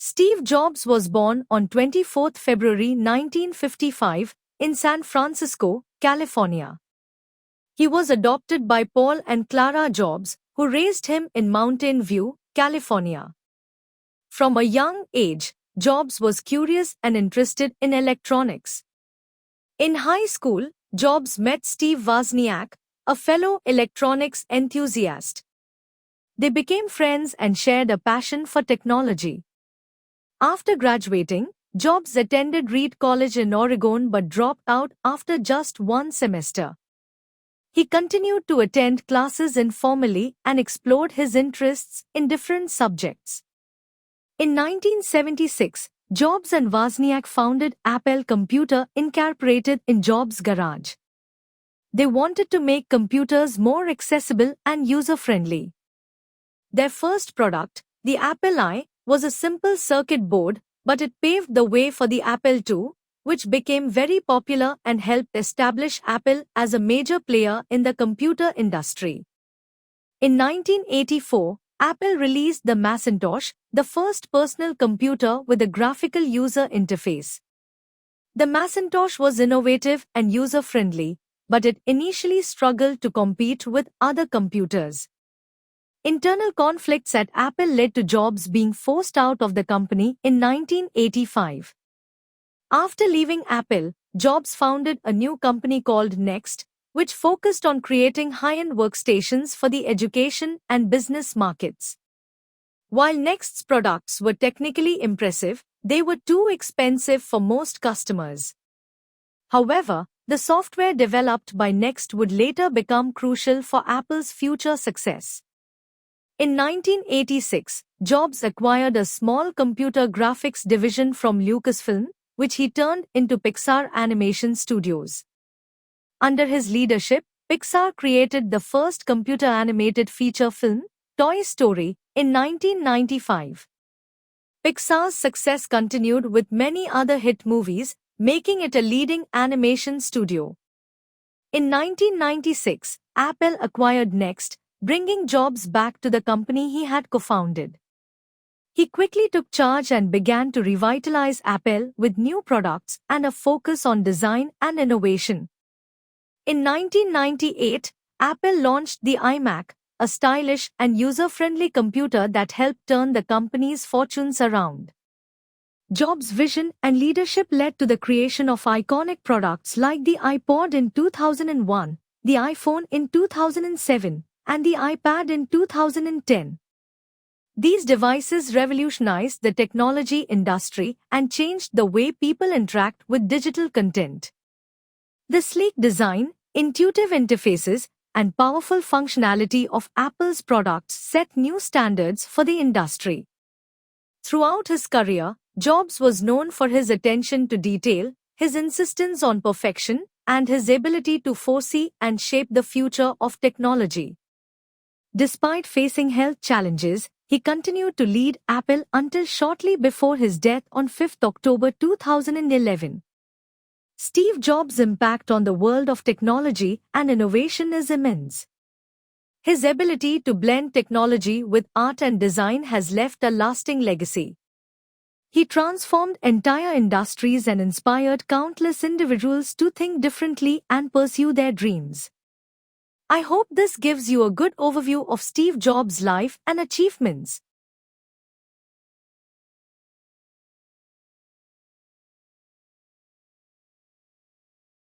Steve Jobs was born on 24 February 1955 in San Francisco, California. He was adopted by Paul and Clara Jobs, who raised him in Mountain View, California. From a young age, Jobs was curious and interested in electronics. In high school, Jobs met Steve Wozniak, a fellow electronics enthusiast. They became friends and shared a passion for technology. After graduating, Jobs attended Reed College in Oregon but dropped out after just one semester. He continued to attend classes informally and explored his interests in different subjects. In 1976, Jobs and Wozniak founded Apple Computer Incorporated in Jobs' garage. They wanted to make computers more accessible and user-friendly. Their first product, the Apple I, was a simple circuit board, but it paved the way for the Apple II, which became very popular and helped establish Apple as a major player in the computer industry. In 1984, Apple released the Macintosh, the first personal computer with a graphical user interface. The Macintosh was innovative and user-friendly, but it initially struggled to compete with other computers. Internal conflicts at Apple led to Jobs being forced out of the company in 1985. After leaving Apple, Jobs founded a new company called Next, which focused on creating high-end workstations for the education and business markets. While Next's products were technically impressive, they were too expensive for most customers. However, the software developed by Next would later become crucial for Apple's future success. In 1986, Jobs acquired a small computer graphics division from Lucasfilm, which he turned into Pixar Animation Studios. Under his leadership, Pixar created the first computer-animated feature film, Toy Story, in 1995. Pixar's success continued with many other hit movies, making it a leading animation studio. In 1996, Apple acquired Next, bringing Jobs back to the company he had co-founded. He quickly took charge and began to revitalize Apple with new products and a focus on design and innovation. In 1998, Apple launched the iMac, a stylish and user-friendly computer that helped turn the company's fortunes around. Jobs' vision and leadership led to the creation of iconic products like the iPod in 2001, the iPhone in 2007, and the iPad in 2010. These devices revolutionized the technology industry and changed the way people interact with digital content. The sleek design, intuitive interfaces, and powerful functionality of Apple's products set new standards for the industry. Throughout his career, Jobs was known for his attention to detail, his insistence on perfection, and his ability to foresee and shape the future of technology. Despite facing health challenges, he continued to lead Apple until shortly before his death on 5 October 2011. Steve Jobs' impact on the world of technology and innovation is immense. His ability to blend technology with art and design has left a lasting legacy. He transformed entire industries and inspired countless individuals to think differently and pursue their dreams. I hope this gives you a good overview of Steve Jobs' life and achievements.